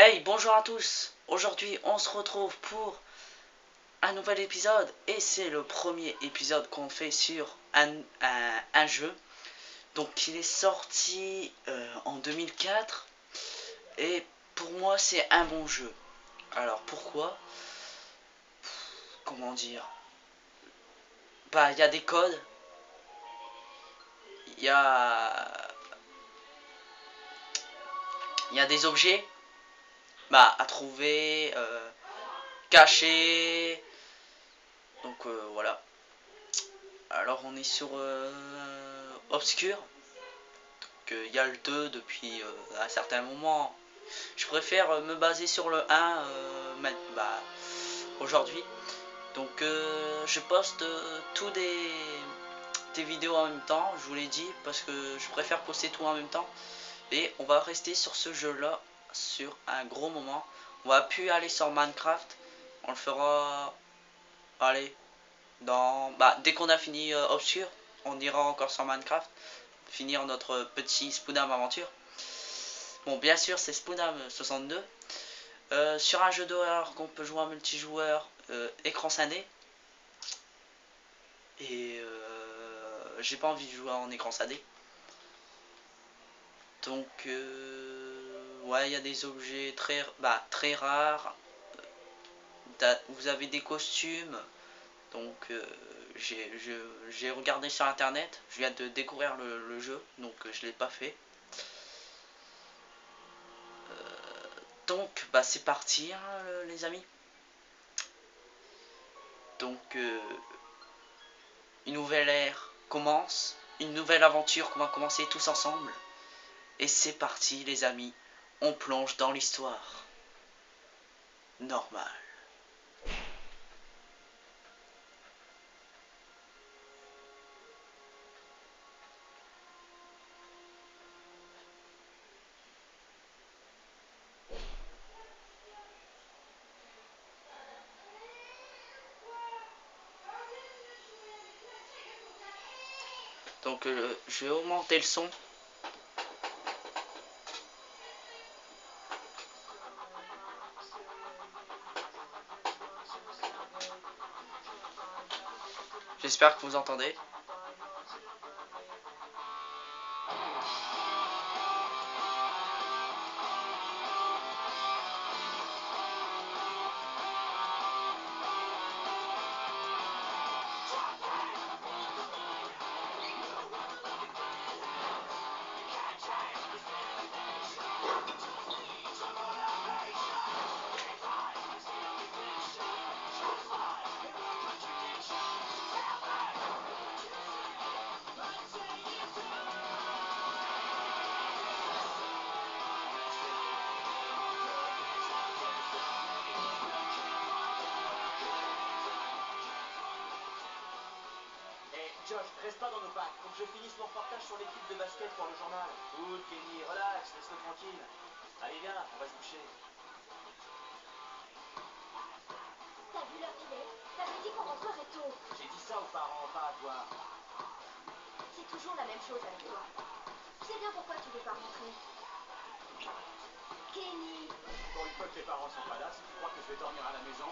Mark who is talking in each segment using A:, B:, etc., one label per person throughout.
A: Hey, bonjour à tous. Aujourd'hui, on se retrouve pour un nouvel épisode et c'est le premier épisode qu'on fait sur un jeu. Donc, il est sorti en 2004 et pour moi, c'est un bon jeu. Alors, pourquoi? Comment dire? Bah, il y a des codes, il y a, il y a des objets bah, à trouver, cachés. Donc, voilà. Alors, on est sur Obscure. Il y a le 2 depuis un certain moment. Je préfère me baser sur le 1 bah, aujourd'hui. Donc je poste tous des vidéos en même temps, je vous l'ai dit, parce que je préfère poster tout en même temps. Et on va rester sur ce jeu là sur un gros moment. On va plus aller sur Minecraft. On le fera, allez, dès qu'on a fini Obscure, on ira encore sur Minecraft. Finir notre petit Spoonam aventure. Bon, bien sûr, c'est Spoonam 62. Sur un jeu d'horreur qu'on peut jouer en multijoueur, écran scindé. Et j'ai pas envie de jouer en écran scindé. Donc, ouais, il y a des objets très rares. Vous avez des costumes. Donc, j'ai regardé sur internet. Je viens de découvrir le jeu, donc je l'ai pas fait. Donc, bah, c'est parti, hein, les amis. Donc, une nouvelle ère commence, une nouvelle aventure qu'on va commencer tous ensemble. Et c'est parti les amis, on plonge dans l'histoire. Normal. Donc je vais augmenter le son. J'espère que vous entendez.
B: Josh, reste pas dans nos packs. Faut que je finisse mon reportage sur l'équipe de basket pour le journal. Cool, Kenny, relax, laisse-le tranquille. Allez, viens, on va se boucher.
C: T'as vu l'heure qu'il est? T'avais dit qu'on rentrerait tôt.
B: J'ai dit ça aux parents, pas à toi.
C: C'est toujours la même chose avec toi. Je sais bien pourquoi tu veux pas rentrer. Kenny.
B: Pour une fois que tes parents sont pas là, si tu crois que je vais dormir à la maison.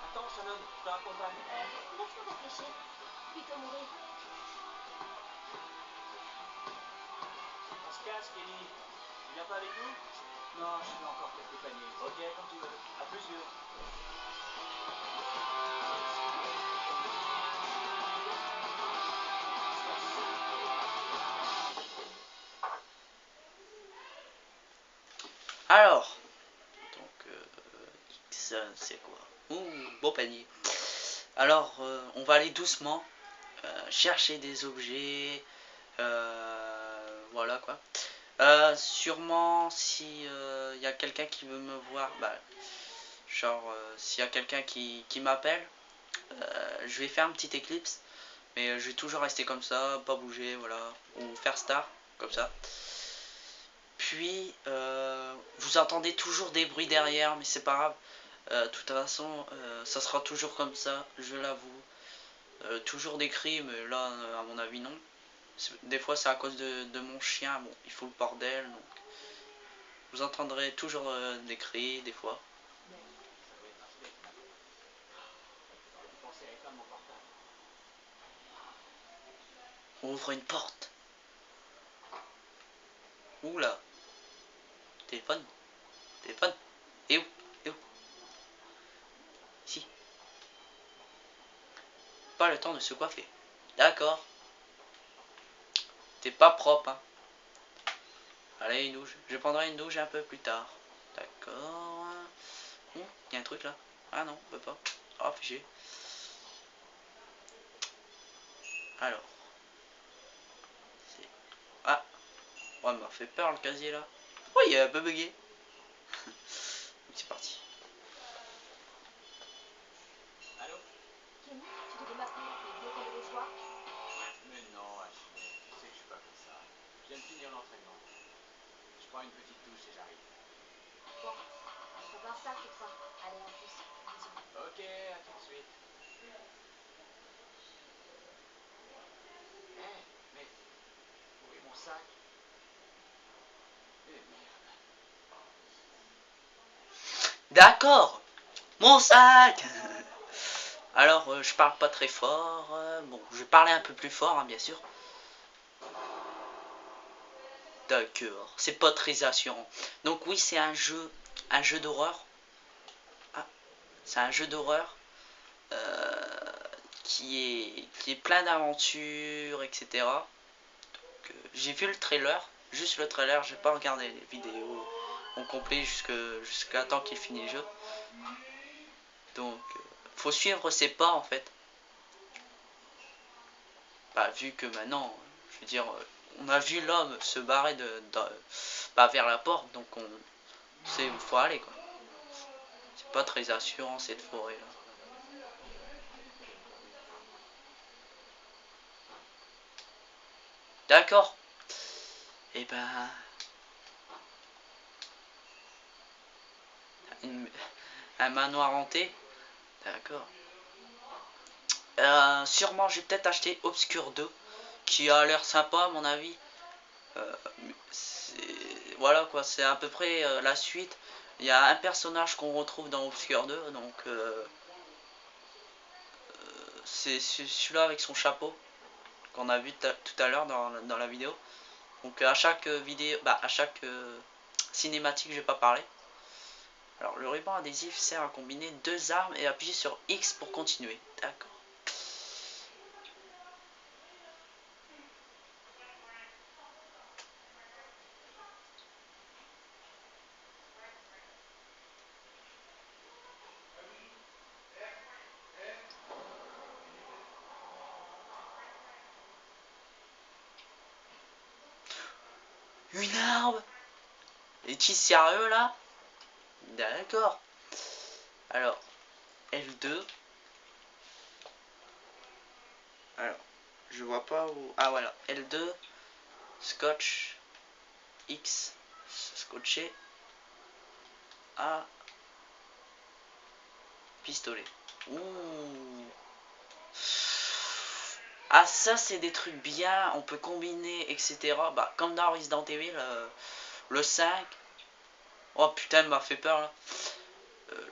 B: Attends, Shannon, je te raccompagne.
C: Laisse-moi réfléchir. Plutôt mourir.
B: On se casse, Kenny. Tu viens pas avec nous? Non, je fais encore quelques paniers. Ok, comme tu veux. À plus, vieux.
A: Alors, donc X c'est quoi? Ouh, beau panier. Alors on va aller doucement, chercher des objets, voilà quoi. Sûrement si y a quelqu'un qui veut me voir, bah, genre s'il y a quelqu'un qui m'appelle, je vais faire un petit éclipse, mais je vais toujours rester comme ça, pas bouger, voilà, ou faire star, comme ça. Puis vous entendez toujours des bruits derrière, mais c'est pas grave. De toute façon, ça sera toujours comme ça, je l'avoue. Toujours des cris, mais là, à mon avis, non. Des fois, c'est à cause de mon chien, bon, il faut le bordel, donc. Vous entendrez toujours des cris des fois.
B: Ça doit être Ashley qui m'appelle. J'aurais dû penser à éteindre mon portable.
A: On ouvre une porte. Oula. Téléphone. Téléphone. Et où? Et où? Ici. Pas le temps de se coiffer. D'accord. T'es pas propre, hein. Allez, une douche. Je prendrai une douche un peu plus tard. D'accord. Il y a un truc là. Ah non, on peut pas. Ah, fichier. Alors. Ah. Oh, il m'a fait peur le casier là. Oh, il est un peu bugué. C'est parti.
B: Allô?
C: Kenny, tu devais m'appeler, mais dès tomber le soir.
B: Mais non, Ashley, tu sais que je suis pas comme ça. Je viens de finir l'entraînement. Je prends une petite douche et j'arrive.
C: Bon, prépare ça cette fois. Allez, à plus. Bisous.
B: Ok, à tout de suite. Hé, mais où est mon sac? Eh merde.
A: D'accord. Mon sac. Alors, je parle pas très fort. Bon, je vais parler un peu plus fort, hein, bien sûr. D'accord. C'est pas très rassurant. Donc oui, c'est un jeu d'horreur. Ah, c'est un jeu d'horreur qui est plein d'aventures, etc. J'ai vu le trailer, juste le trailer. J'ai pas regardé les vidéos en complet jusqu'à temps qu'il finisse le jeu. Donc, faut suivre ses pas en fait. Bah, vu que maintenant, je veux dire, on a vu l'homme se barrer vers la porte, donc on sait où il faut aller quoi. C'est pas très assurant cette forêt là. D'accord. Et ben, un manoir hanté. D'accord. Sûrement, j'ai peut-être acheté Obscure 2, qui a l'air sympa à mon avis. Euh, voilà quoi, c'est à peu près la suite. Il y a un personnage qu'on retrouve dans Obscure 2, donc c'est celui-là avec son chapeau qu'on a vu tout à l'heure dans la vidéo. Donc à chaque vidéo, à chaque cinématique, je vais pas parler. Alors le ruban adhésif sert à combiner deux armes et appuyer sur X pour continuer. D'accord. Une arme. Es-tu sérieux là? D'accord. Alors, L2. Alors, je vois pas où. Ah voilà, L2, scotch, X, scotché, A, pistolet. Ouh. Ah ça c'est des trucs bien, on peut combiner, etc. Bah comme dans Resident Evil, le 5. Oh putain, il m'a fait peur là.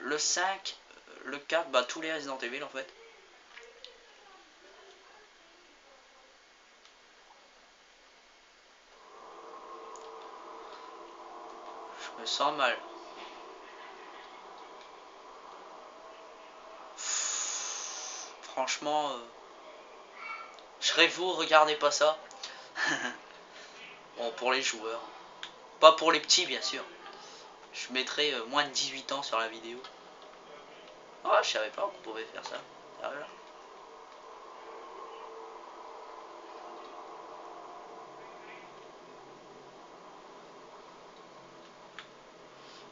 A: Le 5, le 4, bah tous les Resident Evil en fait. Je me sens mal. Franchement, je serais vous, regardez pas ça. Bon, pour les joueurs. Pas pour les petits, bien sûr. Je mettrais moins de 18 ans sur la vidéo. Oh, je savais pas qu'on pouvait faire ça. Voilà.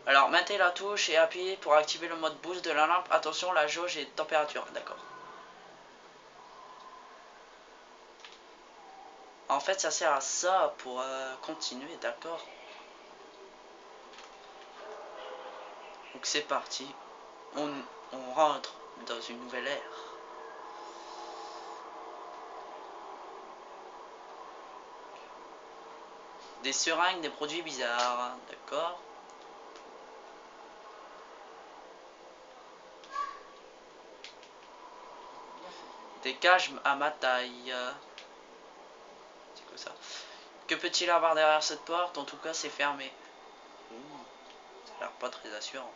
A: Alors, maintenez la touche et appuyez pour activer le mode boost de la lampe. Attention, la jauge est de température. D'accord. En fait, ça sert à ça pour continuer. D'accord. Donc, c'est parti. On rentre dans une nouvelle ère. Des seringues, des produits bizarres. D'accord. Des cages à ma taille. C'est quoi ça? Que peut-il avoir derrière cette porte? En tout cas, c'est fermé. Ouh, ça a l'air pas très assurant.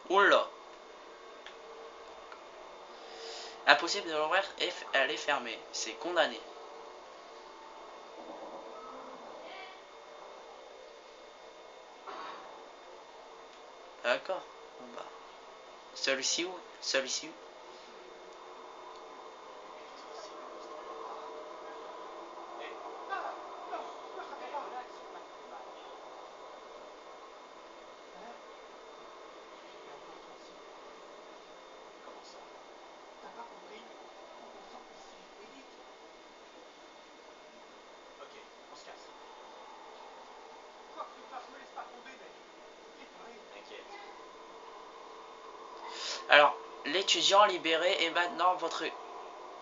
A: Oula! Impossible de l'ouvrir et elle est fermée. C'est condamné. D'accord. Bon bah. Celui-ci ou celui-ci?
B: Comment ça? T'as pas compris? On sort d'ici, et vite! Ok, on se casse. Quoi que tu fasses, me laisse pas tomber, mec! Préparé! T'inquiète.
A: Alors, l'étudiant libéré est maintenant votre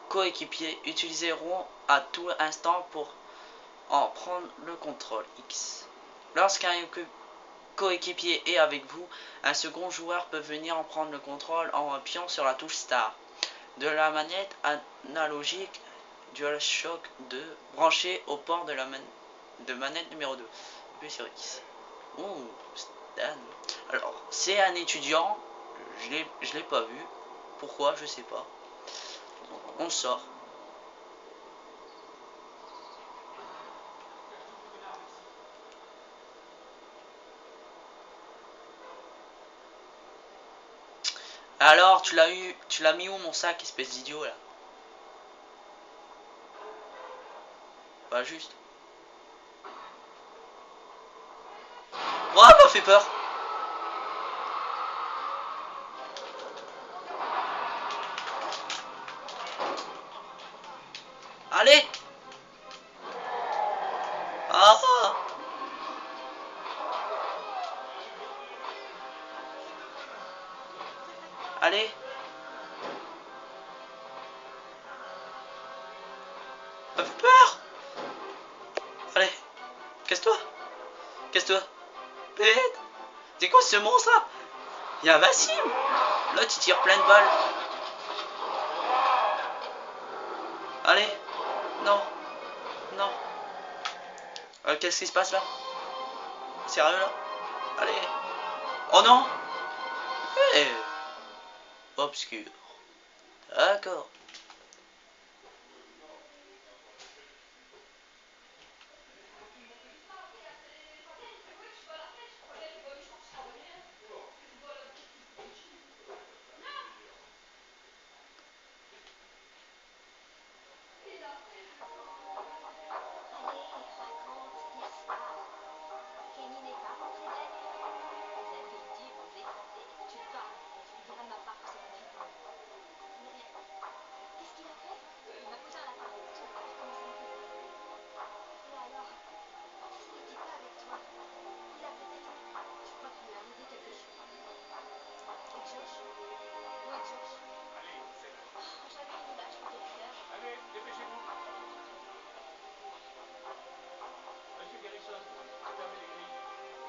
A: coéquipier. Utiliseront à tout instant pour en prendre le contrôle. X. Lorsqu'un coéquipier est avec vous, un second joueur peut venir en prendre le contrôle en appuyant sur la touche Start de la manette analogique DualShock 2 branchée au port de la manette numéro 2. Appuyez sur X. Ouh, Stan. Alors, c'est un étudiant. Je l'ai pas vu. Pourquoi? Je sais pas. On sort. Alors, tu l'as mis où mon sac, espèce d'idiot là? Pas juste. Oh, m'a fait peur. Allez. Ah. Allez. M'a fait peur. Allez. Casse-toi. Casse-toi. Bête. C'est quoi ce monstre là? Y'a un Vassim. Là, tu tires plein de balles. Allez. Non. Non. Qu'est-ce qui se passe là? Sérieux là? Allez. Oh non. Hey. Obscur. D'accord.
C: Allez, raconte l'histoire. Kenny n'est pas rentré d'elle. Vous avez dû vous éclater. Tu parles. Tu lui diras de ma part que c'est confident. Mais qu'est-ce qu'il a fait? Il m'a posé un lapin. Tu n'as pas vu comment ça me faisait? Et alors? Qu'est-ce qu'il dit pas avec toi? Il a peut-être... Tu crois qu'il lui est arrivé quelque chose? Et Josh? Où est Josh?
B: Allez, c'est bon.
C: Oh, j'avais une image peut-être claire.
B: Allez, dépêchez-vous. Monsieur Garrison, fermez les grilles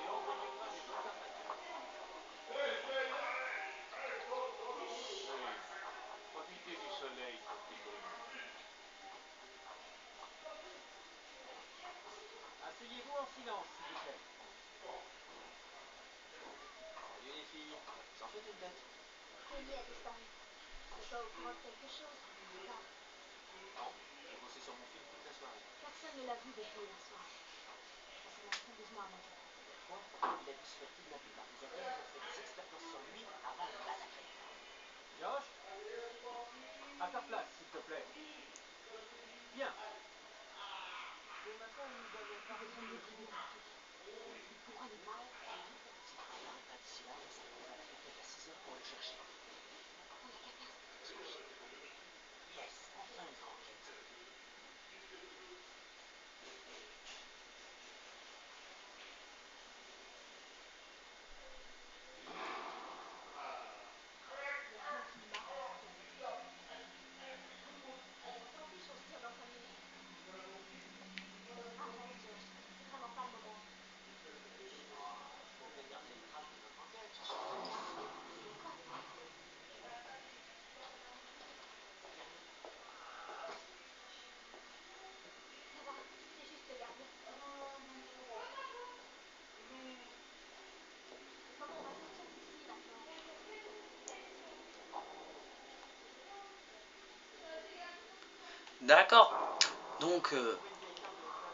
B: et envoyez-moi des préservatifs. Oui, profitez du soleil, mon petit bonhomme. Asseyez-vous en silence, s'il vous plaît. Salut les filles, vous en faites une tête?
C: Kenny a disparu. Tu n'es pas au courant de quelque chose? Non.
B: Non, j'ai bossé sur mon film toute la soirée.
C: Personne ne l'a vu depuis hier soir. Ça s'annonce sérieusement à mauvais.
B: Quoi? Il a dû se faire kidnapper par des agents, ils ont fait des expériences sur lui avant de le massacrer. Josh? À ta place, s'il te plaît. Bien. Ce matin, nous avons parlé de vous.
C: Pourquoi ne pas?
B: Si tu disparais pas d'ici là, on se retrouve à la compète à 6 heures pour le chercher.
C: On est capable de Josh.
B: Yes, enfin une franquette.
C: Il n'y a rien qui marche dans cette maison. On peut plus sortir dans 5 minutes. Arrête, Josh. C'est vraiment
A: D'accord. Donc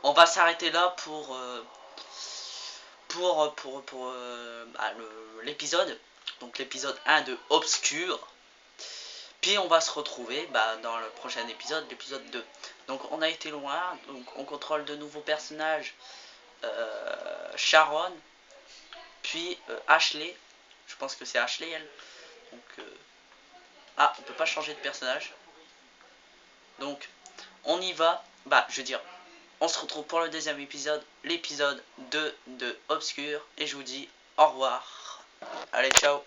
A: on va s'arrêter là pour l'épisode. Donc l'épisode 1 de Obscure. Puis on va se retrouver dans le prochain épisode, l'épisode 2. Donc on a été loin, donc on contrôle de nouveaux personnages. Sharon, puis Ashley. Je pense que c'est Ashley elle. Donc on peut pas changer de personnage. Donc on y va. Je veux dire, on se retrouve pour le deuxième épisode, l'épisode 2 de Obscure. Et je vous dis au revoir. Allez, ciao.